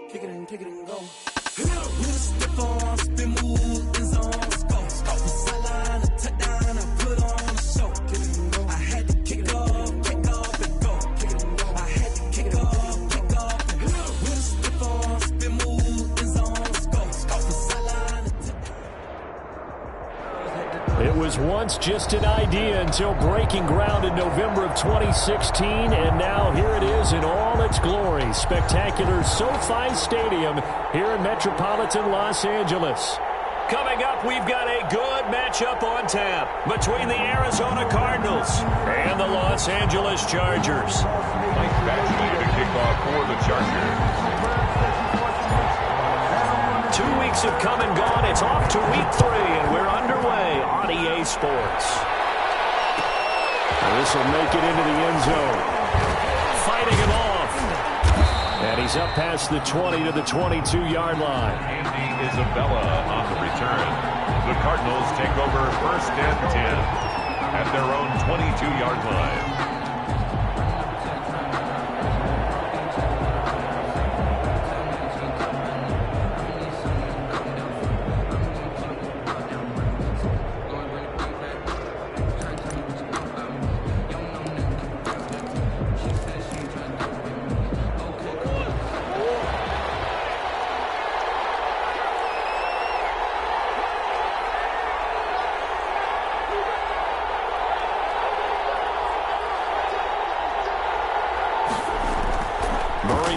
Kick it and go. With a stiff on, spin move, in zone, go. The sideline, a touchdown, I put on a show. Kick it and go. I had to kick off and go. Kick it and go. I had to kick off and go. With a stiff on, spin move, in zone, go. The sideline, a touchdown. It was once just an idea until breaking ground in November of 2016, and now here it is in all its glory. Spectacular SoFi Stadium here in metropolitan Los Angeles. Coming up, we've got a good matchup on tap between the Arizona Cardinals and the Los Angeles Chargers. Mike vaccinated a kickoff for the Chargers. 2 weeks have come and gone. It's off to week 3, and we're underway on EA Sports. This will make it into the end zone. Fighting him off. And he's up past the 20 to the 22-yard line. Andy Isabella on the return. The Cardinals take over 1st and 10 at their own 22-yard line.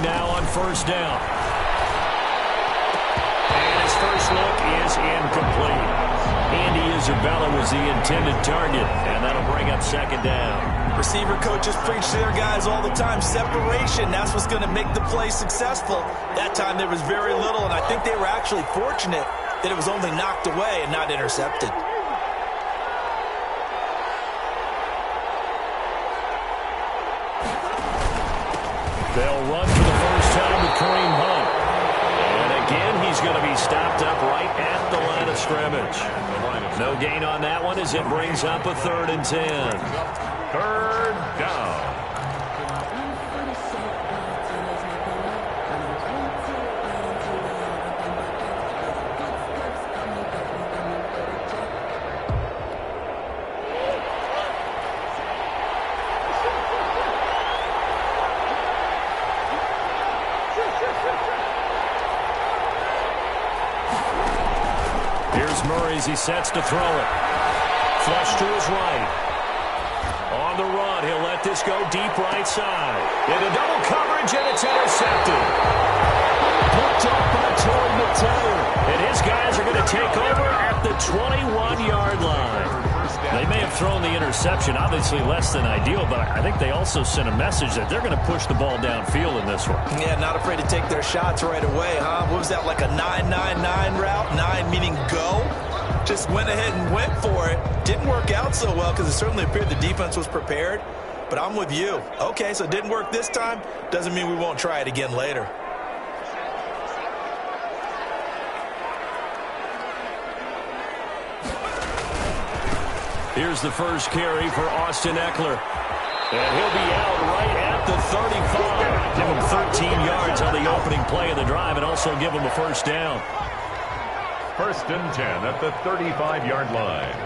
Now on 1st down. And his first look is incomplete. Andy Isabella was the intended target, and that'll bring up 2nd down. Receiver coaches preach to their guys all the time. Separation, that's what's going to make the play successful. That time there was very little, and I think they were actually fortunate that it was only knocked away and not intercepted. They'll run for the first time with Kareem Hunt. And again, he's going to be stopped up right at the line of scrimmage. No gain on that one as it brings up a 3rd and 10. 3rd down. Here's Murray as he sets to throw it. Flush to his right. On the run, he'll let this go deep right side. Into double coverage, and it's intercepted. Picked up by Torrey McTaggart. And his guys are going to take over at the 21-yard line. They may have thrown the interception, obviously less than ideal, but I think they also sent a message that they're going to push the ball downfield in this one. Yeah, not afraid to take their shots right away, huh? What was that, like a 9-9-9 route? 9 meaning go? Just went ahead and went for it. Didn't work out so well because it certainly appeared the defense was prepared. But I'm with you. Okay, so it didn't work this time. Doesn't mean we won't try it again later. Here's the first carry for Austin Eckler. And he'll be out right at the 35. Give him 13 yards on the opening play of the drive and also give him a 1st down. 1st and 10 at the 35-yard line.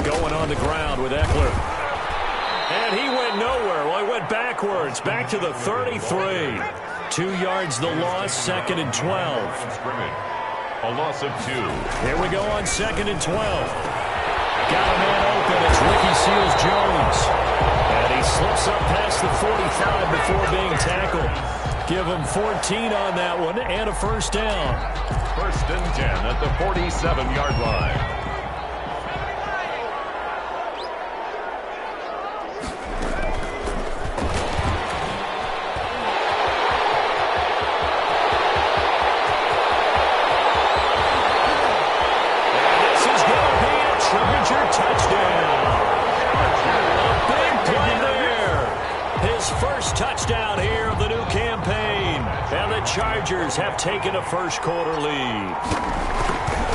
Going on the ground with Eckler. And he went nowhere. Well, he went backwards, back to the 33. 2 yards the loss, 2nd and 12. A loss of 2. Here we go on 2nd and 12. Got a man open. It's Ricky Seals-Jones. And he slips up past the 45 before being tackled. Give him 14 on that one and a 1st down. 1st and 10 at the 47-yard line. Touchdown here of the new campaign. And the Chargers have taken a first-quarter lead.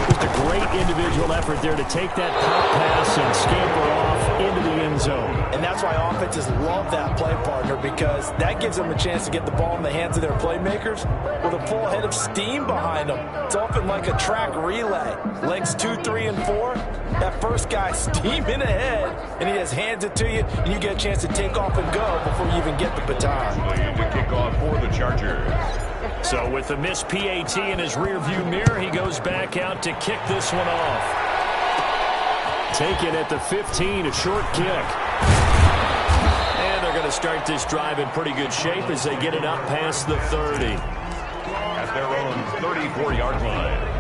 Just a great individual effort there to take that pop pass and scamper off into the end zone. And that's why offenses love that play partner, because that gives them a chance to get the ball in the hands of their playmakers with a full head of steam behind them. It's often like a track relay. Legs 2, 3, and 4. That first guy steaming ahead, and he just hands it to you, and you get a chance to take off and go before you even get the baton. To kick off for the Chargers. So with the missed PAT in his rearview mirror, he goes back out to kick this one off. Taken at the 15, a short kick. And they're going to start this drive in pretty good shape as they get it up past the 30. At their own 34-yard line.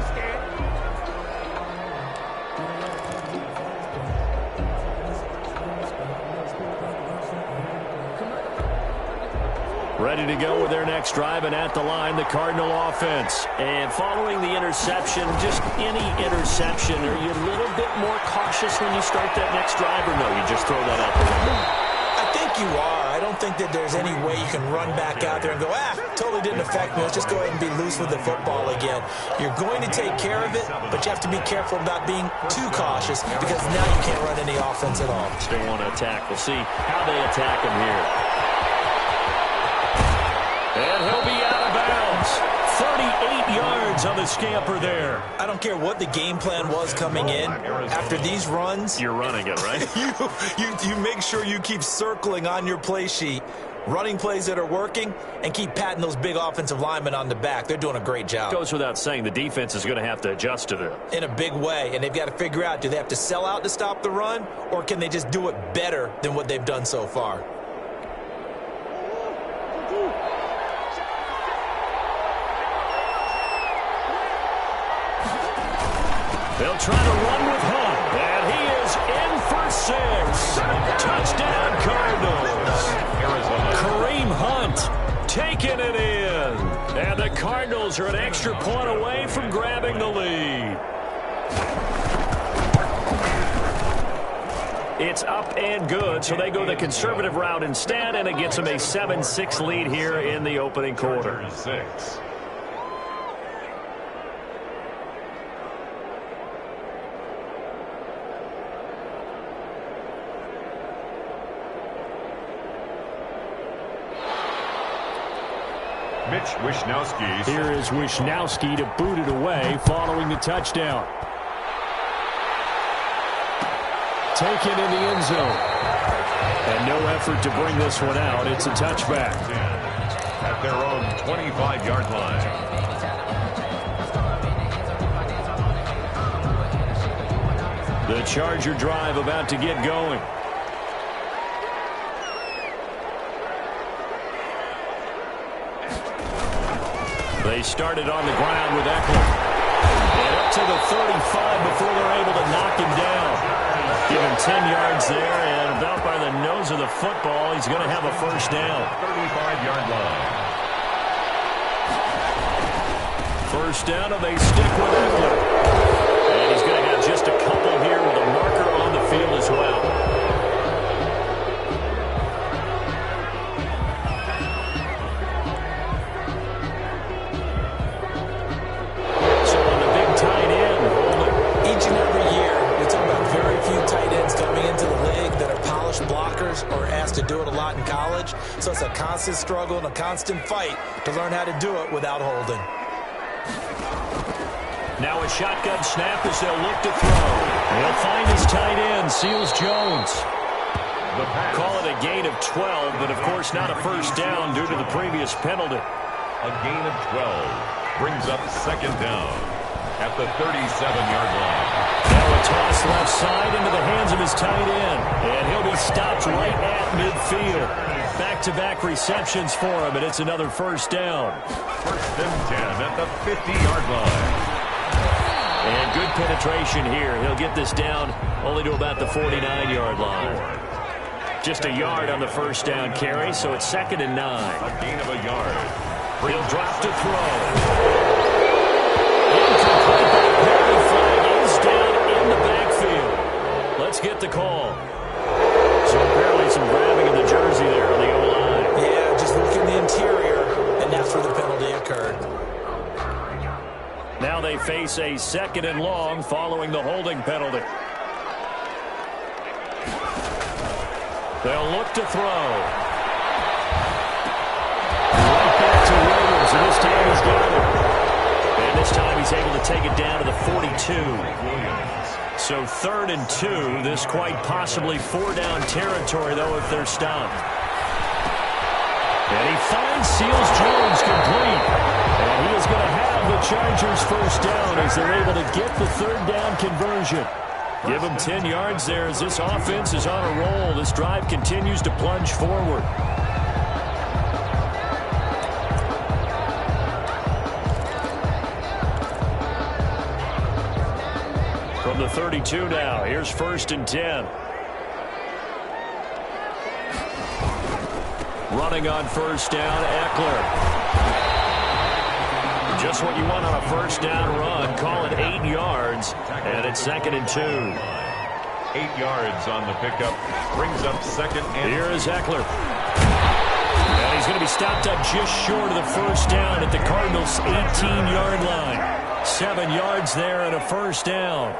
Ready to go with their next drive, and at the line, the Cardinal offense. And following the interception, just any interception, are you a little bit more cautious when you start that next drive, or no, you just throw that out the window? I think you are. I don't think that there's any way you can run back out there and go, totally didn't affect me. Let's just go ahead and be loose with the football again. You're going to take care of it, but you have to be careful about being too cautious, because now you can't run any offense at all. Still want to attack. We'll see how they attack him here. And he'll be out of bounds. 38 yards on the scamper there. I don't care what the game plan was coming in. After these runs, you're running it, right? you make sure you keep circling on your play sheet, running plays that are working, and keep patting those big offensive linemen on the back. They're doing a great job. Goes without saying, the defense is going to have to adjust to them. In a big way, and they've got to figure out, do they have to sell out to stop the run, or can they just do it better than what they've done so far? They'll try to run with Hunt, and he is in for 6. Touchdown, Cardinals. Kareem Hunt taking it in. And the Cardinals are an extra point away from grabbing the lead. It's up and good, so they go the conservative route instead, and it gets them a 7-6 lead here in the opening quarter. 6. Mitch Wishnowsky. Here is Wishnowsky to boot it away following the touchdown. Taken in the end zone. And no effort to bring this one out. It's a touchback. At their own 25-yard line. The Charger drive about to get going. They started on the ground with Eckler. And up to the 35 before they're able to knock him down. Give him 10 yards there, and about by the nose of the football, he's going to have a first down. 35-yard line. First down, and they stick with Eckler. And he's going to have just a couple here with a marker on the field as well. Or asked to do it a lot in college, so it's a constant struggle and a constant fight to learn how to do it without holding. Now a shotgun snap as they'll look to throw. He'll find his tight end, Seals Jones. Call it a gain of 12, but of course not a first down due to the previous penalty. A gain of 12 brings up second down at the 37-yard line. Now a toss left side into the hands of his tight end. And he'll be stopped right at midfield. Back-to-back receptions for him, and it's another first down. First and 10 at the 50-yard line. And good penetration here. He'll get this down only to about the 49-yard line. Just a yard on the first down carry, so it's 2nd and 9. A gain of a yard. He'll drop to throw. Incomplete. That penalty flag is down in the backfield. Let's get the call. So apparently some grabbing of the jersey there on the O-line. Yeah, just look in the interior, and that's where the penalty occurred. Now they face a 2nd and long following the holding penalty. They'll look to throw. Right back to Williams, and this time he's got it. And this time he's able to take it down to the 42. So 3rd and 2. This quite possibly 4-down territory, though, if they're stopped. And he finds Seals Jones complete. And he is going to have the Chargers first down as they're able to get the 3rd down conversion. Give them 10 yards there as this offense is on a roll. This drive continues to plunge forward. From the 32 now, here's 1st and 10. Running on 1st down, Eckler. Just what you want on a 1st down run. Call it 8 yards, and it's 2nd and 2. 8 yards on the pickup. Brings up 2nd and... Here is Eckler. And he's going to be stopped up just short of the 1st down at the Cardinals' 18-yard line. 7 yards there and a 1st down.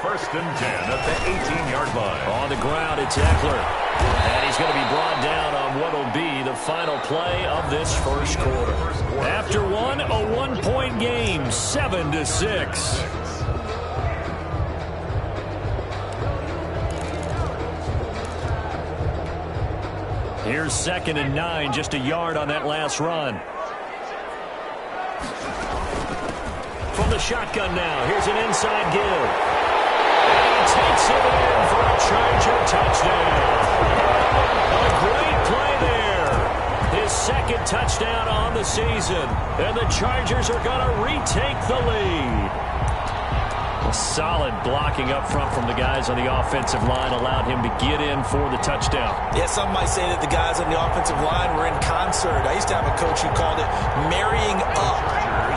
1st and 10 at the 18-yard line. On the ground, it's Eckler. And he's going to be brought down on what will be the final play of this 1st quarter. After one, a 1-point game, 7-6. Here's 2nd and 9, just a yard on that last run. From the shotgun now, here's an inside give. Takes it in for a Charger touchdown. A great play there. His 2nd touchdown on the season. And the Chargers are going to retake the lead. A solid blocking up front from the guys on the offensive line allowed him to get in for the touchdown. Yeah, some might say that the guys on the offensive line were in concert. I used to have a coach who called it marrying up,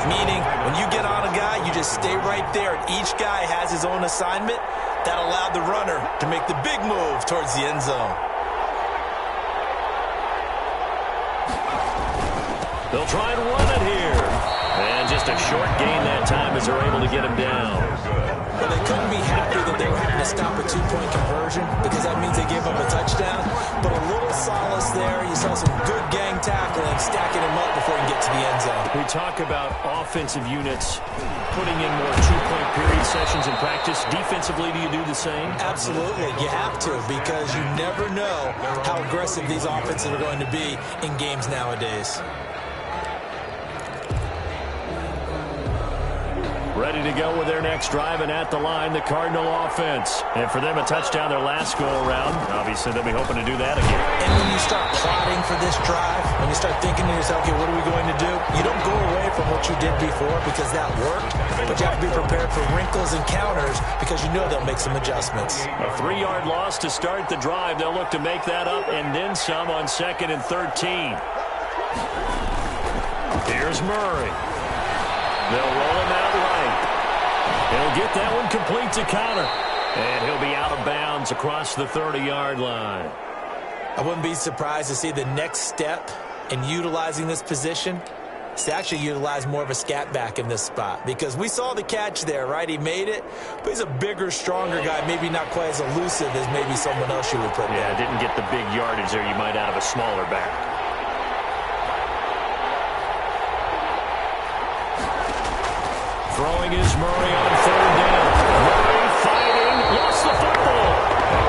meaning when you get on a guy, you just stay right there. Each guy has his own assignment. That allowed the runner to make the big move towards the end zone. They'll try and run it here. And just a short gain that time as they're able to get him down. Well, they couldn't be happy that they were having to stop a 2-point conversion because that means they gave up a touchdown. But a little solace there. You saw some good gang tackling, stacking him up before he can get to the end zone. We talk about offensive units putting in more 2-point period sessions in practice. Defensively, do you do the same? Absolutely. You have to because you never know how aggressive these offenses are going to be in games nowadays. Ready to go with their next drive, and at the line, the Cardinal offense. And for them, a touchdown their last go-around. Obviously, they'll be hoping to do that again. And when you start plotting for this drive, when you start thinking to yourself, okay, what are we going to do? You don't go away from what you did before because that worked, but you have to be prepared for wrinkles and counters because you know they'll make some adjustments. A 3-yard loss to start the drive. They'll look to make that up and then some on 2nd and 13. Here's Murray. They'll roll him out right. He'll get that one complete to counter. And he'll be out of bounds across the 30-yard line. I wouldn't be surprised to see the next step in utilizing this position is to actually utilize more of a scat back in this spot. Because we saw the catch there, right? He made it, but he's a bigger, stronger guy, maybe not quite as elusive as maybe someone else you would put there. Yeah, didn't get the big yardage there you might out of a smaller back. Throwing is Murray on 3rd down. Murray fighting, lost the football.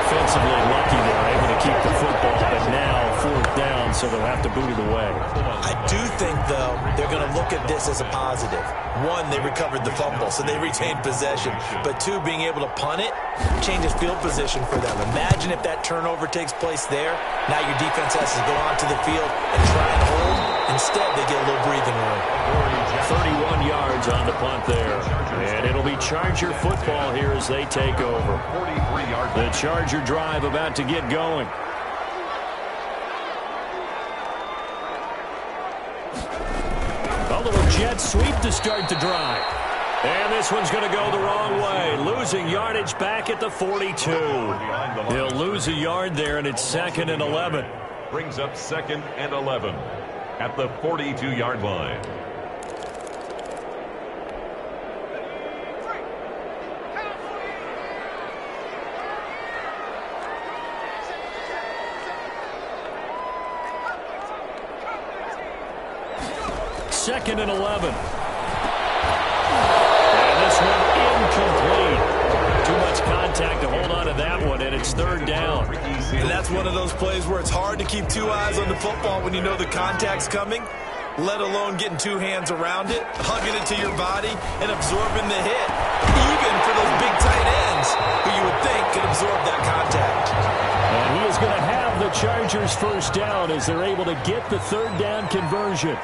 Offensively lucky they're able to keep the football, but now 4th down, so they'll have to boot it away. I do think, though, they're going to look at this as a positive. One, they recovered the fumble, so they retained possession. But two, being able to punt it changes field position for them. Imagine if that turnover takes place there. Now your defense has to go onto the field and try and hold. Instead, they get a little breathing room. 31 yards on the punt there. And it'll be Charger football here as they take over. The Charger drive about to get going. A little jet sweep to start the drive. And this one's going to go the wrong way. Losing yardage back at the 42. He'll lose a yard there, and it's 2nd and 11. Brings up 2nd and 11 at the 42-yard line. 2nd and 11. And this one incomplete. Too much contact to hold on to that one, and it's 3rd down. And that's one of those plays where it's hard to keep 2 eyes on the football when you know the contact's coming, let alone getting 2 hands around it, hugging it to your body, and absorbing the hit, even for those big tight ends who you would think could absorb that contact. And he is going to have the Chargers 1st down as they're able to get the 3rd down conversion.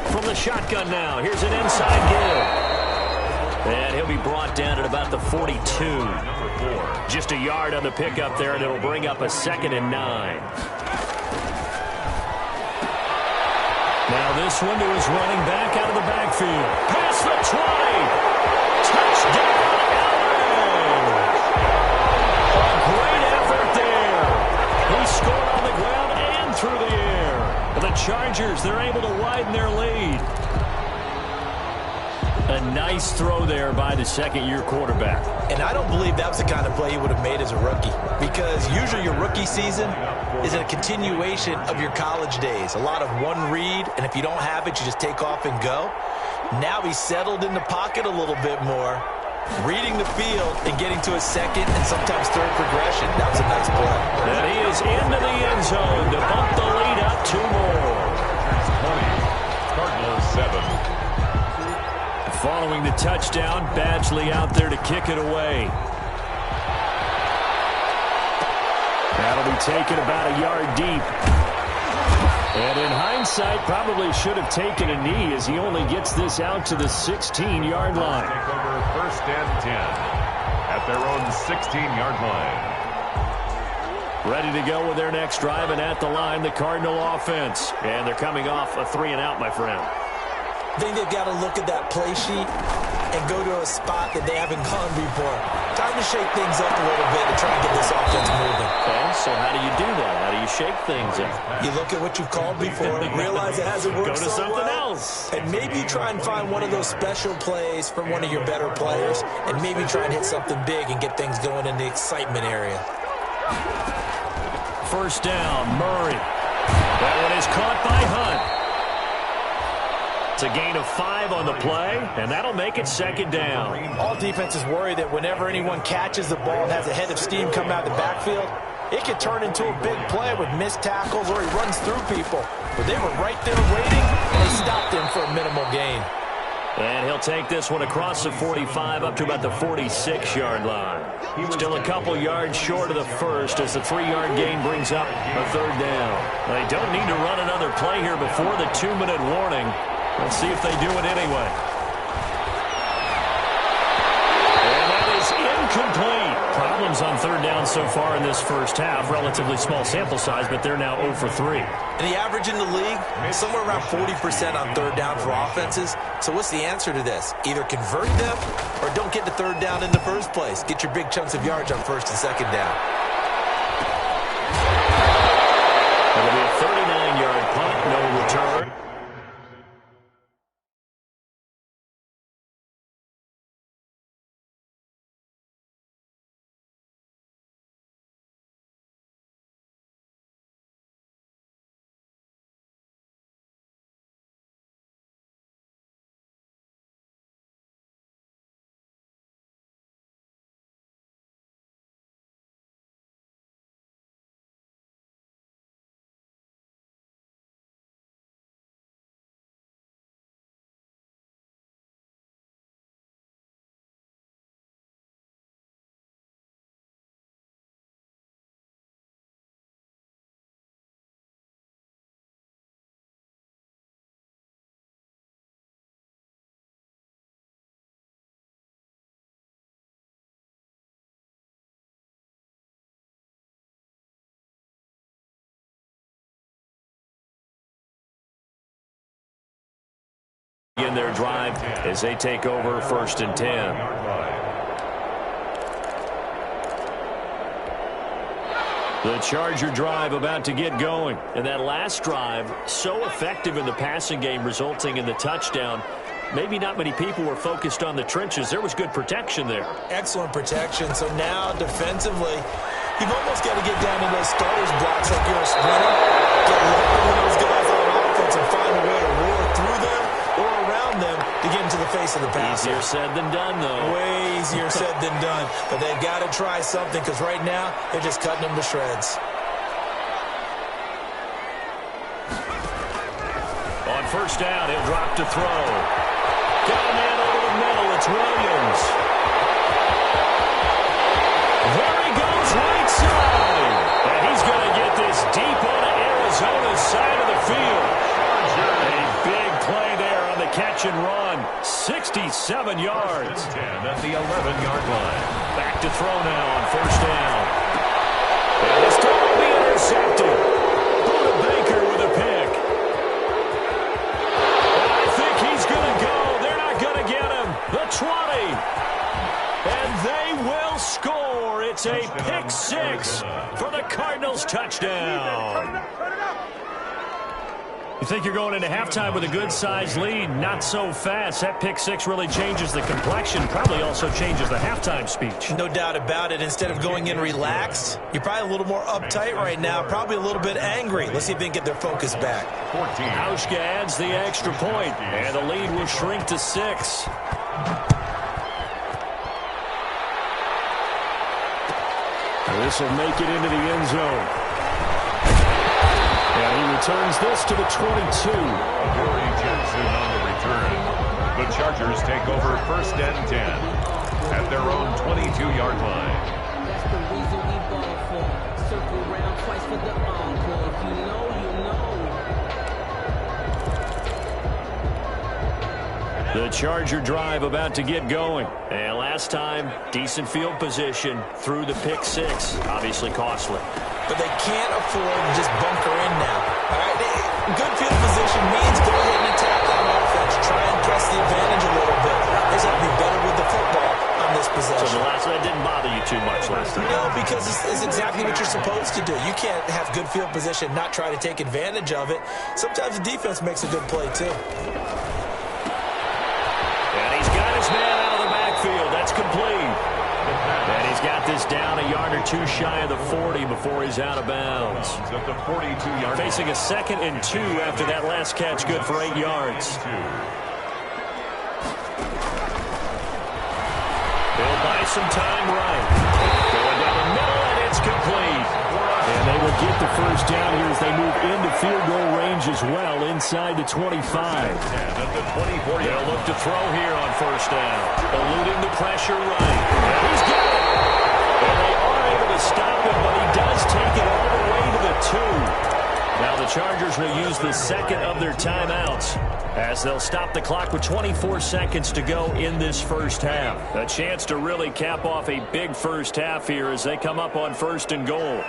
From the shotgun now, here's an inside give. And he'll be brought down at about the 42. Just a yard on the pickup there, and it'll bring up a 2nd and 9. Now this one to his running back out of the backfield. Past the 20. Touchdown, Allen. A great effort there. He scored on the ground and through the air. And the Chargers, they're able to widen their lead. A nice throw there by the 2nd-year quarterback. And I don't believe that was the kind of play he would have made as a rookie, because usually your rookie season is a continuation of your college days. A lot of one read, and if you don't have it, you just take off and go. Now he's settled in the pocket a little bit more, reading the field and getting to his 2nd and sometimes 3rd progression. That was a nice play. And he is into the end zone to bump the lead up 2 more. 20, Cardinals 7. Following the touchdown, Badgley out there to kick it away. That'll be taken about a yard deep. And in hindsight, probably should have taken a knee as he only gets this out to the 16-yard line. Take over 1st and 10 at their own 16-yard line. Ready to go with their next drive, and at the line, the Cardinal offense. And they're coming off a 3-and-out, my friend. I think they've got to look at that play sheet and go to a spot that they haven't gone before. Time to shake things up a little bit to try and get this offense moving. Okay, so how do you do that? How do you shake things up? You look at what you've called before, realize it hasn't worked Go to so something well, else. and maybe try and find one of those special plays from one of your better players, and maybe try and hit something big and get things going in the excitement area. 1st down, Murray. That one is caught by Hunt. It's a gain of 5 on the play, and that'll make it 2nd down. All defenses worry that whenever anyone catches the ball and has a head of steam come out of the backfield, it could turn into a big play with missed tackles or he runs through people. But they were right there waiting, and they stopped him for a minimal gain. And he'll take this one across the 45 up to about the 46-yard line. Still a couple yards short of the 1st as the 3-yard gain brings up a 3rd down. They don't need to run another play here before the 2-minute warning. Let's see if they do it anyway. And that is incomplete. Problems on 3rd down so far in this 1st half. Relatively small sample size, but they're now 0 for 3. And the average in the league, somewhere around 40% on 3rd down for offenses. So what's the answer to this? Either convert them or don't get to 3rd down in the first place. Get your big chunks of yards on 1st and 2nd down. It'll be a 39-yard punt, no return. In their drive as they take over 1st and 10. The Charger drive about to get going. And that last drive, so effective in the passing game, resulting in the touchdown. Maybe not many people were focused on the trenches. There was good protection there. Excellent protection. So now defensively, You've almost got to get down to those starters blocks like you're a sprinter. Get low with those guys on offense and find a way to roar through them or around them to get into the face of the passer. Easier said than done, though. Way easier said than done. But they've got to try something because right now they're just cutting them to shreds. On first down, he'll drop to throw. Got a man over the middle. It's Williams. There he goes, right side. And he's going to get this deep onto Arizona's side of the field. A big play there on the catch and run. 67 yards. 10 at the 11-yard line. Back to throw now on first down. And this time will be intercepted. Buda Baker with a pick. And I think he's going to go. They're not going to get him. The 20. And they will score. It's a pick six for the Cardinals touchdown. You think you're going into halftime with a good-sized lead? Not so fast. That pick six really changes the complexion, probably also changes the halftime speech. No doubt about it. Instead of going in relaxed, you're probably a little more uptight right now, probably a little bit angry. Let's see if they can get their focus back. 14. Hauschka adds the extra point, and the lead will shrink to 6. This will make it into the end zone. And he returns this to the 22. Corey Jensen on the return. The Chargers take over first and 10 at their own 22-yard line. That's the reason we ball for. Circle around twice for the encore. If you know, you know. The Charger drive about to get going. And last time, decent field position through the pick six. Obviously costly. But they can't afford to just bunker in now. All right? Good field position means go ahead and attack on offense. Try and press the advantage a little bit. They just have to be better with the football on this possession. So the last one didn't bother you too much last time? No, because it's exactly what you're supposed to do. You can't have good field position, not try to take advantage of it. Sometimes the defense makes a good play, too. And he's got his man out of the backfield. That's complete. And he's got this down a yard or two shy of the 40 before he's out of bounds. At the 42-yard Facing a 2nd and 2 after that last catch, good for 8 yards. They'll buy some time right. Going down the middle, and it's complete. And they will get the first down here as they move into field goal range as well, inside the 25. They'll look to throw here on first down. Eluding the pressure right. And he's got it. And they are able to stop him, but he does take it all the way to the 2. Now the Chargers will use the second of their timeouts as they'll stop the clock with 24 seconds to go in this first half. A chance to really cap off a big first half here as they come up on first and goal.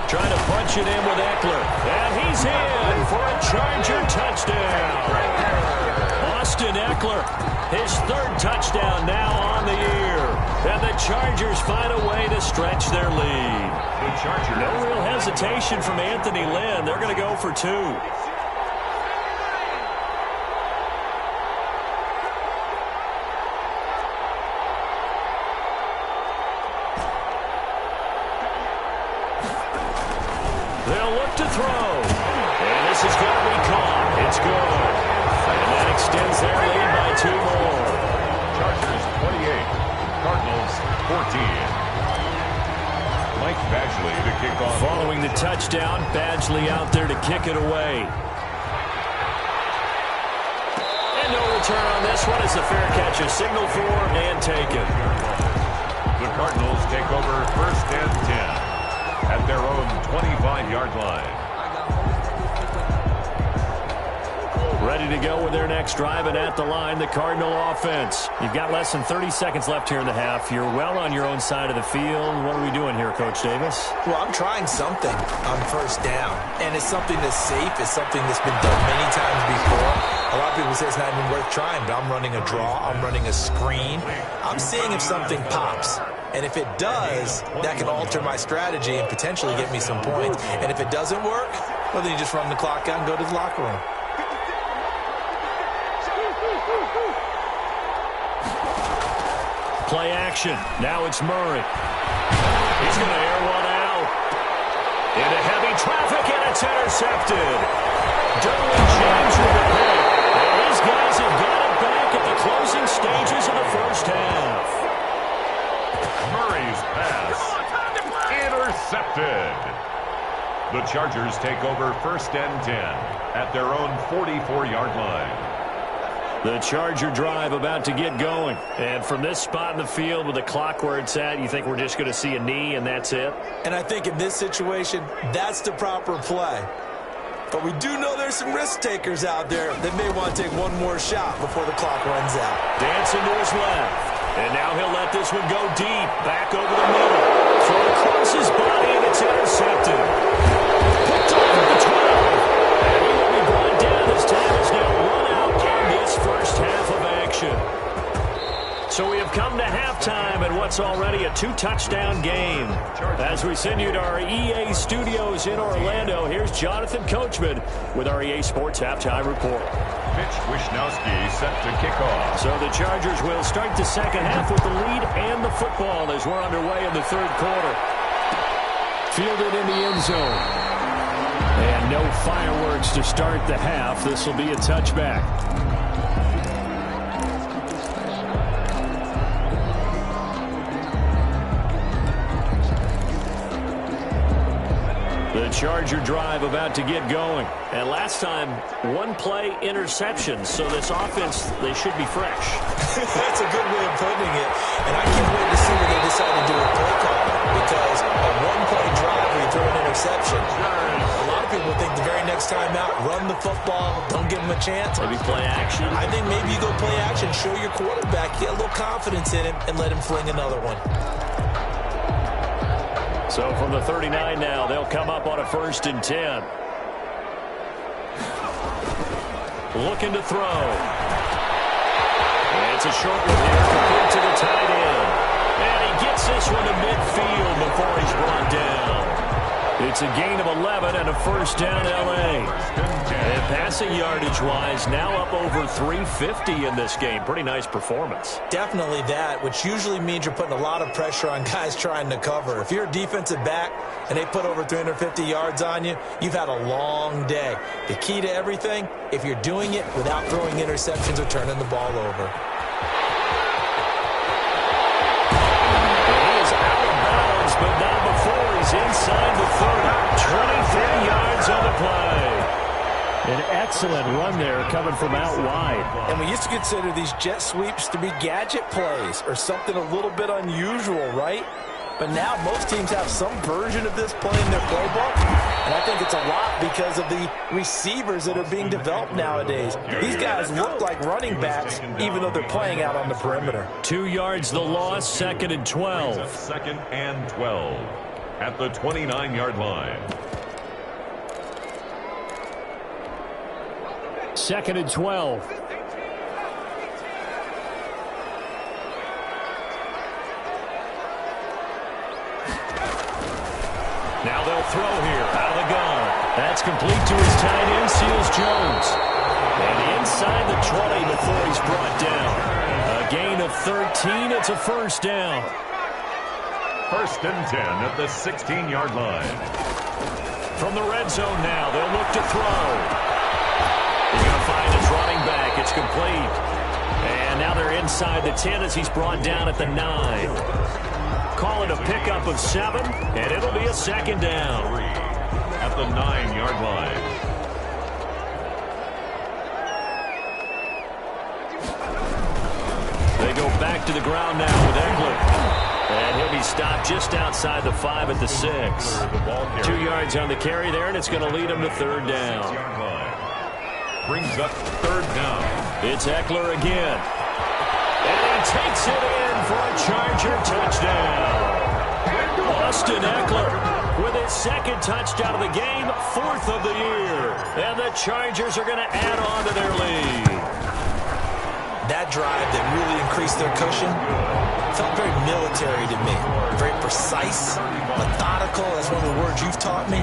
Trying to punch it in with Eckler. And he's in for a Charger touchdown. Austin Eckler, his 3rd touchdown now on the year. And the Chargers find a way to stretch their lead. The Chargers. No real hesitation from Anthony Lynn. They're going to go for 2. They'll look to throw. And this is going to be caught. It's good. And that extends their lead by 2 more. Chargers 28, Cardinals 14. Mike Badgley to kick off. Following the touchdown, Badgley out there to kick it away. And no return on this one. It's a fair catch. A signal for and taken. The Cardinals take over first and 10 at their own 25-yard line. Ready to go with their next drive, and at the line, the Cardinal offense. You've got less than 30 seconds left here in the half. You're well on your own side of the field. What are we doing here, Coach Davis? Well, I'm trying something on first down, and it's something that's safe. It's something that's been done many times before. A lot of people say it's not even worth trying, but I'm running a draw. I'm running a screen. I'm seeing if something pops. And if it does, that can alter my strategy and potentially get me some points. And if it doesn't work, well, then you just run the clock out and go to the locker room. Play action. Now it's Murray. He's going to air one out. Into heavy traffic, and it's intercepted. Derwin James with the pick. And these guys have got it back at the closing stages of the first half. Murray's pass. Intercepted. The Chargers take over 1st and 10 at their own 44-yard line. The Charger drive about to get going. And from this spot in the field with the clock where it's at, you think we're just going to see a knee and that's it? And I think in this situation, that's the proper play. But we do know there's some risk takers out there that may want to take one more shot before the clock runs out. Dancing to his left. And now he'll let this one go deep. Back over the middle. Throw across his body, and it's intercepted. Picked off at the 12. And he will be brought down as time is now run out on this first half of action. So we have come to halftime in what's already a 2-touchdown game. As we send you to our EA studios in Orlando, here's Jonathan Coachman with our EA Sports Halftime Report. Mitch Wishnowski set to kick off. So the Chargers will start the second half with the lead and the football as we're underway in the third quarter. Fielded in the end zone. And no fireworks to start the half. This will be a touchback. The Charger drive about to get going. And last time, one play interception. So this offense, they should be fresh. That's a good way of putting it. And I can't wait to see what they decide to do with play calling. Because a one-play drive where you throw an interception, a lot of people think the very next time out, run the football, don't give them a chance. Maybe play action. I think maybe you go play action, show your quarterback, get a little confidence in him, and let him fling another one. So from the 39 now, they'll come up on a 1st and 10. Looking to throw. And it's a short one here, complete to the tight end. And he gets this one to midfield before he's brought down. It's a gain of 11 and a 1st down L.A. And passing yardage-wise, now up over 350 in this game. Pretty nice performance. Definitely that, which usually means you're putting a lot of pressure on guys trying to cover. If you're a defensive back and they put over 350 yards on you, you've had a long day. The key to everything, if you're doing it without throwing interceptions or turning the ball over. But not before he's inside the 30. 23 yards on the play. An excellent run there coming from out wide. And we used to consider these jet sweeps to be gadget plays or something a little bit unusual, right? But now most teams have some version of this play in their playbook. And I think it's a lot because of the receivers that are being developed nowadays. These guys look like running backs even though they're playing out on the perimeter. 2 yards the loss, 2nd and 12. 2nd and 12 at the 29-yard line. 2nd and 12. Now they'll throw here out of the gun. That's complete to his tight end, Seals Jones. And inside the 20 before he's brought down. A gain of 13. It's a 1st down. 1st and 10 at the 16-yard line. From the red zone now, they'll look to throw. He's going to find his running back. It's complete. And now they're inside the 10 as he's brought down at the 9. Call it a pickup of 7, and it'll be a 2nd down. At the 9-yard line. They go back to the ground now with Eckler. And he'll be stopped just outside the 5 at the 6. 2 yards on the carry there, and it's going to lead him to 3rd down. Brings up 3rd down. It's Eckler again. And he takes it in for a Charger touchdown. Austin Eckler with his 2nd touchdown of the game, 4th of the year. And the Chargers are going to add on to their lead. That drive that really increased their cushion, felt very military to me. Very precise, methodical. That's one of the words you've taught me.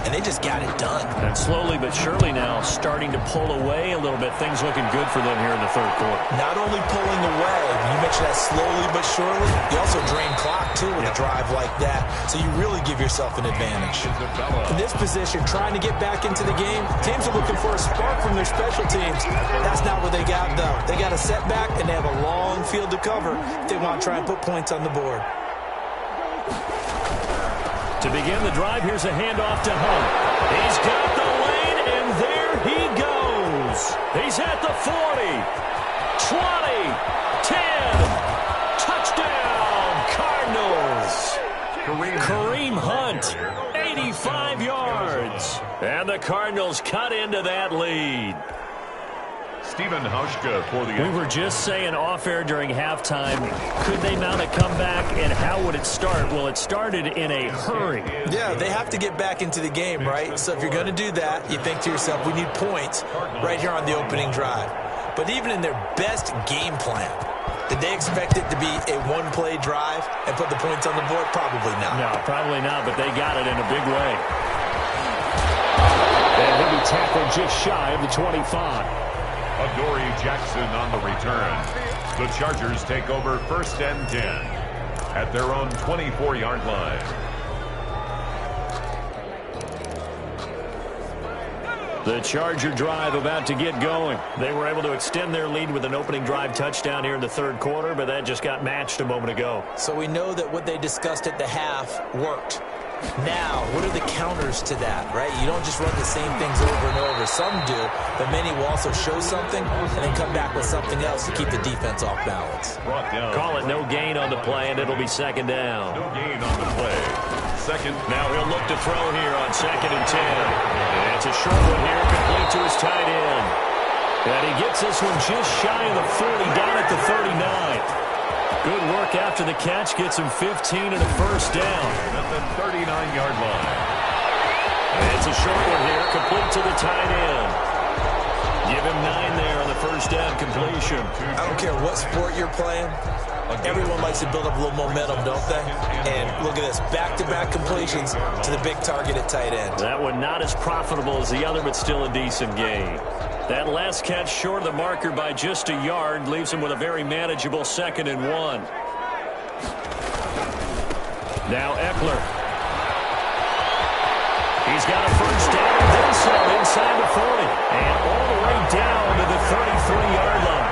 And they just got it done. And slowly but surely now starting to pull away a little bit. Things looking good for them here in the third quarter. Not only pulling away, you mentioned that slowly but surely, you also drain clock, too, with a drive like that. So you really give yourself an advantage. In this position, trying to get back into the game, teams are looking for a spark from their special teams. That's not what they got, though. They got a setback, and they have a long field to cover if they want to try and put points on the board. To begin the drive, here's a handoff to Hunt. He's got the lane, and there he goes. He's at the 40, 20, 10. Touchdown, Cardinals. Kareem Hunt, 85 yards. And the Cardinals cut into that lead. Stephen Hauschka for the... We were just saying off-air during halftime, could they mount a comeback, and how would it start? Well, it started in a hurry. Yeah, they have to get back into the game, right? So if you're going to do that, you think to yourself, we need points right here on the opening drive. But even in their best game plan, did they expect it to be a one-play drive and put the points on the board? Probably not. No, probably not, but they got it in a big way. And he'll be tackled just shy of the 25. Adoree Jackson on the return. The Chargers take over 1st and 10 at their own 24-yard line. The Charger drive about to get going. They were able to extend their lead with an opening drive touchdown here in the third quarter, but that just got matched a moment ago. So we know that what they discussed at the half worked. Now, what are the counters to that, right? You don't just run the same things over and over. Some do, but many will also show something and then come back with something else to keep the defense off balance. Call it no gain on the play, and it'll be second down. No gain on the play. Second. Now he'll look to throw here on 2nd and 10. And it's a short one here, complete to his tight end. And he gets this one just shy of the 40, down at the 39. Good work after the catch. Gets him 15 and a first down. At the 39-yard line. And it's a short one here, complete to the tight end. Give him 9 there on the first down completion. I don't care what sport you're playing. Everyone likes to build up a little momentum, don't they? And look at this, back-to-back completions to the big target at tight end. That one not as profitable as the other, but still a decent gain. That last catch short of the marker by just a yard leaves him with a very manageable 2nd and 1. Now Eckler. He's got a first down and then some inside the 40. And all the way down to the 33-yard line.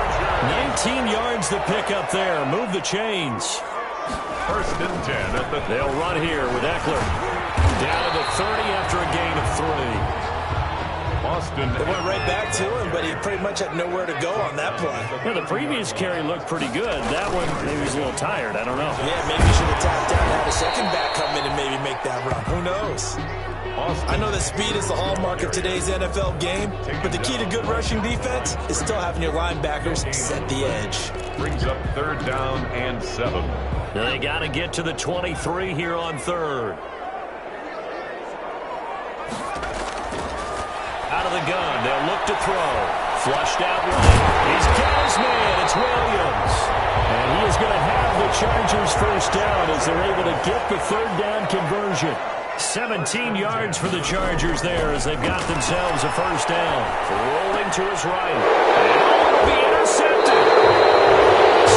19 yards the pickup there. Move the chains. 1st and 10 at the... They'll run here with Eckler. Down to the 30 after a gain of 3. Boston. They went right back to him, but he pretty much had nowhere to go on that play. Yeah, the previous carry looked pretty good. That one, maybe he was a little tired. I don't know. Yeah, maybe he should have tapped out and had a second back come in and maybe make that run. Who knows? I know that speed is the hallmark of today's NFL game, but the key to good rushing defense is still having your linebackers set the edge. Brings up 3rd down and 7. Now they got to get to the 23 here on 3rd. Out of the gun, they'll look to throw. Flushed out right. He's got his man. It's Williams. And he is going to have the Chargers first down as they're able to get the 3rd down conversion. 17 yards for the Chargers there as they've got themselves a first down. Rolling to his right. And it'll be intercepted.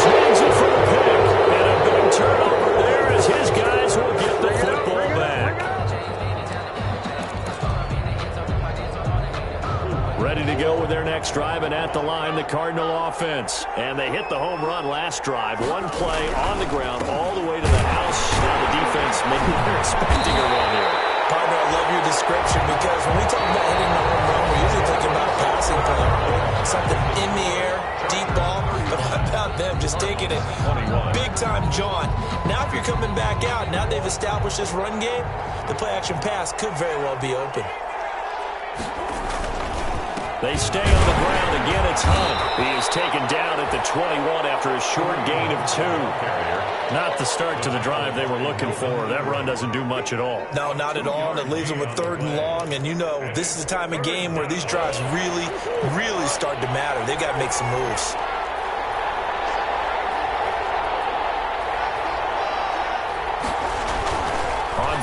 Snags it for the pick. And a big turnover there as his guys will get the football back. Ready to go with their next drive, and at the line, the Cardinal offense. And they hit the home run last drive. One play on the ground all the way to the house. Now the defense, maybe they're expecting a run here. Partner, I love your description because when we talk about hitting the home run, we're usually thinking about a passing play. Something in the air, deep ball. But how about them just taking it big-time John? Now if you're coming back out, now they've established this run game, the play-action pass could very well be open. They stay on the ground. Again, it's Hunt. He is taken down at the 21 after a short gain of 2. Not the start to the drive they were looking for. That run doesn't do much at all. No, not at all. And it leaves them with 3rd and long. And you know, this is the time of game where these drives really, really start to matter. They got to make some moves.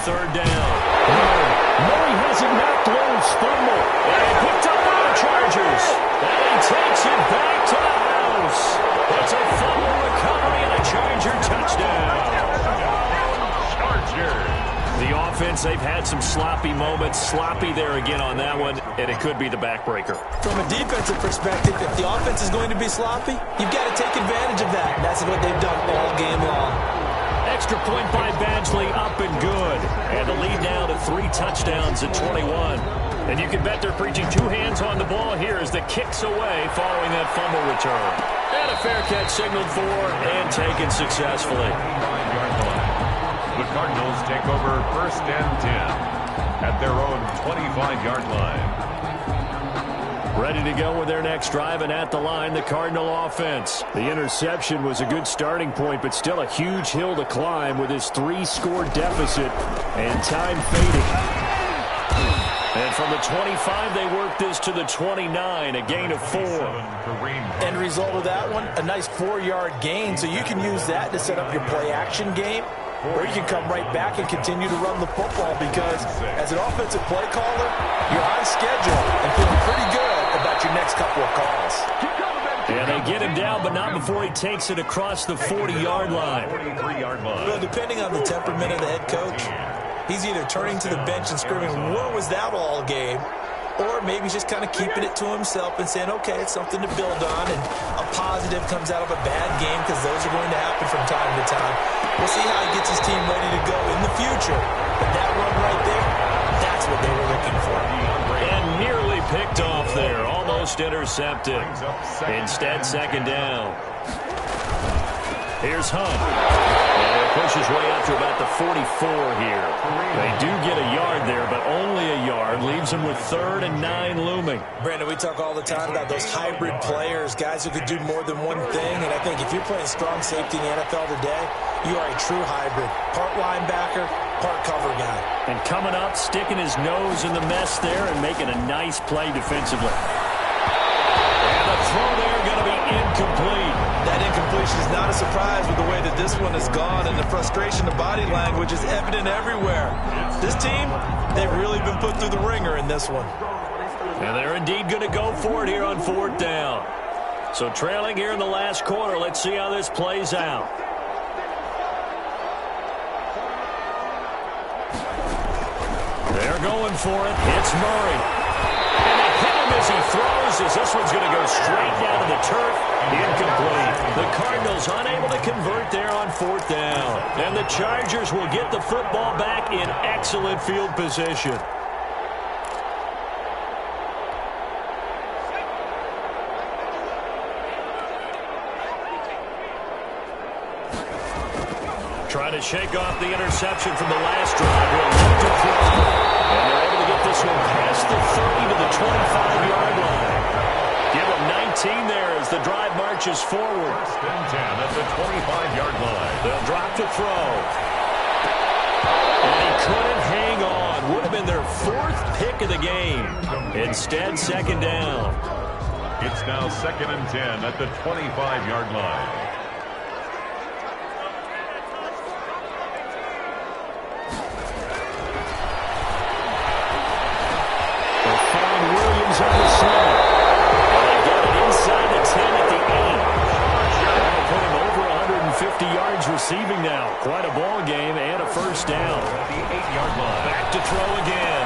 third down. Murray has it knocked loose. Fumble. And picked up by the Chargers. And he takes it back to the house. It's a fumble recovery and a Charger touchdown. Chargers. The offense, they've had some sloppy moments. Sloppy there again on that one, and it could be the backbreaker. From a defensive perspective, if the offense is going to be sloppy, you've got to take advantage of that. That's what they've done all game long. Extra point by Badgley, up and good. And the lead now to 3 touchdowns at 21. And you can bet they're preaching 2 hands on the ball here as the kick's away following that fumble return. And a fair catch signaled for and taken successfully. The Cardinals take over first and 10 at their own 25-yard line. Ready to go with their next drive, and at the line, the Cardinal offense. The interception was a good starting point, but still a huge hill to climb with his 3-score deficit and time fading. And from the 25, they work this to the 29, a gain of 4. End result of that one, a nice 4-yard gain, so you can use that to set up your play-action game. Or you can come right back and continue to run the football because as an offensive play caller, you're on schedule and feeling pretty good about your next couple of calls. And they get him down, but not before he takes it across the 40-yard line. Well, depending on the temperament of the head coach, he's either turning to the bench and screaming, "What was that all game?" Or maybe just kind of keeping it to himself and saying, okay, it's something to build on, and a positive comes out of a bad game because those are going to happen from time to time. We'll see how he gets his team ready to go in the future. But that run right there, that's what they were looking for. And nearly picked off there, almost intercepted. Instead, second down. Here's Hunt. And he'll push his way up to about the 44 here. They do get a yard there, but only a yard. Leaves them with 3rd and 9 looming. Brandon, we talk all the time about those hybrid players, guys who could do more than one thing. And I think if you're playing strong safety in the NFL today, you are a true hybrid. Part linebacker, part cover guy. And coming up, sticking his nose in the mess there and making a nice play defensively. And the throw there going to be incomplete. That incompletion is not a surprise with the way that this one has gone, and the frustration of body language is evident everywhere. This team, they've really been put through the ringer in this one. And they're indeed going to go for it here on 4th down. So trailing here in the last quarter, let's see how this plays out. They're going for it. It's Murray. And they hit him as he throws, as this one's going to go straight down to the turf. Incomplete. The Cardinals unable to convert there on 4th down. And the Chargers will get the football back in excellent field position. Trying to shake off the interception from the last drive. He'll look to throw. And they're able to get this one past the 30 to the 25-yard line. Give him 19 there as the drive marches forward. First and 10 at the 25-yard line. They'll drop to throw. And he couldn't hang on. Would have been their 4th pick of the game. Instead, second down. It's now 2nd and 10 at the 25-yard line. On the slant. And they get it inside the 10 at the 8. That'll put him over 150 yards receiving now. Quite a ball game and a first down. The 8-yard line. Back to throw again.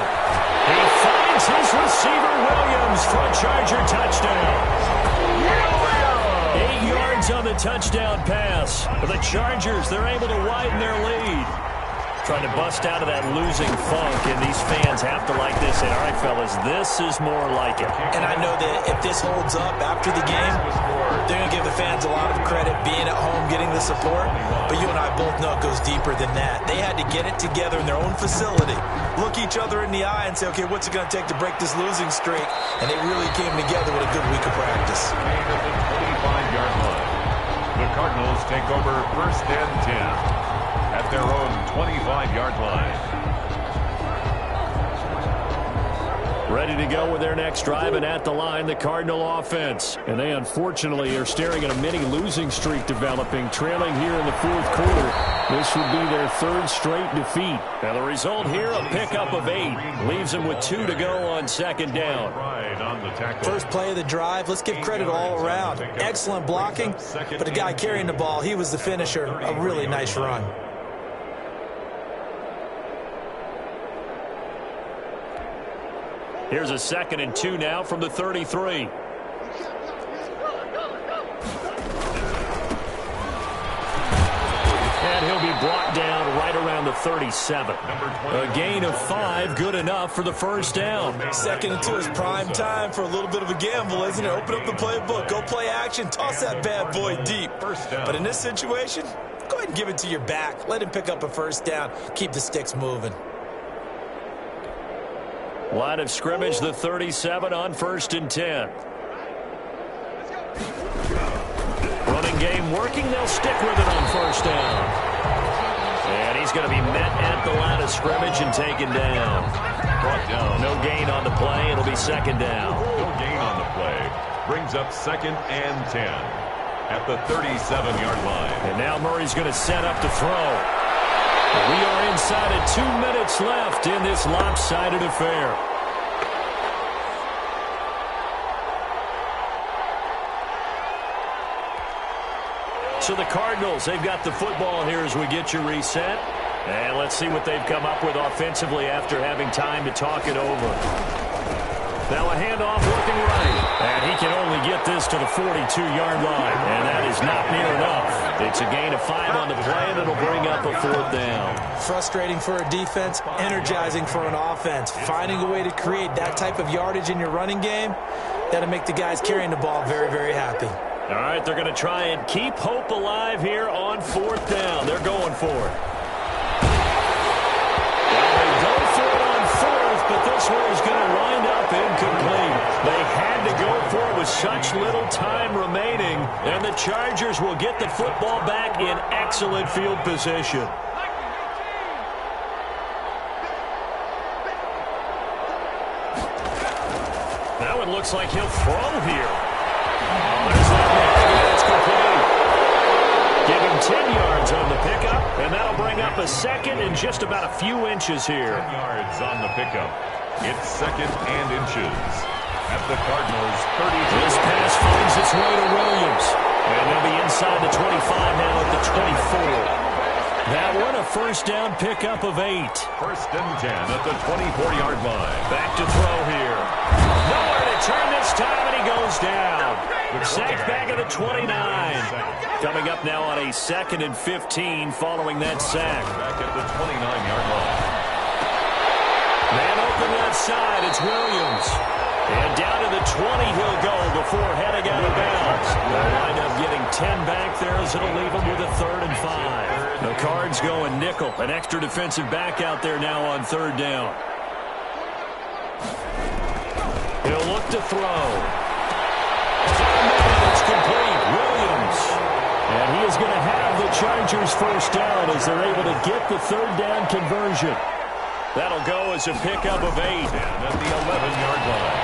He finds his receiver, Williams, for a Charger touchdown. 8 yards on the touchdown pass. For the Chargers, they're able to widen their lead. Trying to bust out of that losing funk, and these fans have to like this. And, all right, fellas, this is more like it. And I know that if this holds up after the game, they're going to give the fans a lot of credit being at home, getting the support. But you and I both know it goes deeper than that. They had to get it together in their own facility, look each other in the eye and say, okay, what's it going to take to break this losing streak? And they really came together with a good week of practice. At the 25-yard line. The Cardinals take over first and 10. At their own 25-yard line. Ready to go with their next drive, and at the line, the Cardinal offense. And they unfortunately are staring at a mini losing streak developing, trailing here in the fourth quarter. This would be their third straight defeat. Now the result here, a pickup of 8. Leaves them with 2 to go on second down. First play of the drive, let's give credit all around. Excellent blocking, but the guy carrying the ball, he was the finisher. A really nice run. Here's a 2nd and 2 now from the 33. And he'll be brought down right around the 37. A gain of 5, good enough for the first down. 2nd and 2 is prime time for a little bit of a gamble, isn't it? Open up the playbook, go play action, toss that bad boy deep. But in this situation, go ahead and give it to your back. Let him pick up a first down. Keep the sticks moving. Line of scrimmage, the 37 on 1st and 10. Running game working. They'll stick with it on 1st down. And he's going to be met at the line of scrimmage and taken down. Brought down. No gain on the play. It'll be 2nd down. No gain on the play. Brings up 2nd and 10 at the 37-yard line. And now Murray's going to set up to throw. We are inside of 2 minutes left in this lopsided affair. So the Cardinals, they've got the football here as we get you reset. And let's see what they've come up with offensively after having time to talk it over. Now a handoff looking right. And he can only get this to the 42-yard line. And that is not near enough. It's a gain of 5 on the play, and it'll bring up a 4th down. Frustrating for a defense, energizing for an offense. Finding a way to create that type of yardage in your running game, that'll make the guys carrying the ball very, very happy. All right, they're going to try and keep hope alive here on 4th down. They're going for it. Well, they go for it on 4th, but this one is going to wind up incomplete. They had to go for it with such little time remaining, and the Chargers will get the football back in excellent field position. Now it looks like he'll throw here. There's that man. It's complete. Give him 10 yards on the pickup, and that'll bring up a 2nd and just about a few inches here. 10 yards on the pickup. It's 2nd and inches at the Cardinals' 32. This pass finds its way to Williams, and they'll be inside the 25 now at the 24. That one, a 1st down pickup of 8. 1st and 10 at the 24-yard line. Back to throw here. Nowhere to turn this time, and he goes down. Sacked back at the 29. Coming up now on a 2nd and 15 following that sack. Back at the 29-yard line. Man open left side, it's Williams. And down to the 20 he'll go before heading out of bounds. They'll wind up getting 10 back there as it'll leave him with a 3rd and 5. The Cards going nickel. An extra defensive back out there now on 3rd down. He'll look to throw. It's complete. Williams. And he is going to have the Chargers 1st down as they're able to get the 3rd down conversion. That'll go as a pickup of 8. And at the 11-yard line.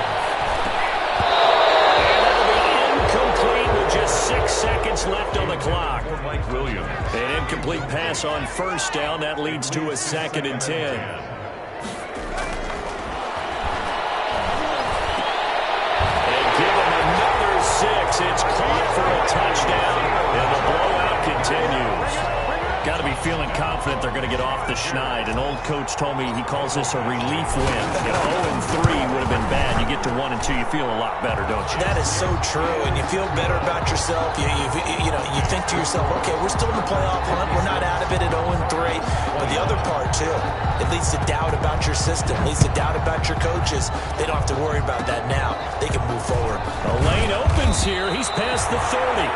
And that'll be incomplete with just 6 seconds left on the clock. Mike Williams. An incomplete pass on 1st down. That leads to a 2nd and 10. It's caught for a touchdown, and the blowout continues. Got to be feeling confident they're going to get off the schneid. An old coach told me he calls this a relief win. 0-3 would have been bad. You get to 1 and 2, you feel a lot better, don't you? That is so true, and you feel better about yourself. You think to yourself, okay, we're still in the playoff hunt. We're not out of it at 0-3. But the other part, too, it leads to doubt about your system. It leads to doubt about your coaches. They don't have to worry about that now. They can move forward. The lane opens here. He's past the 30.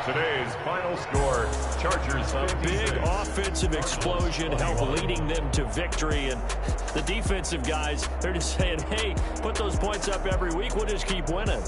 Today's final score, Chargers 56. Big offensive explosion help leading them to victory. And the defensive guys, they're just saying, hey, put those points up every week. We'll just keep winning.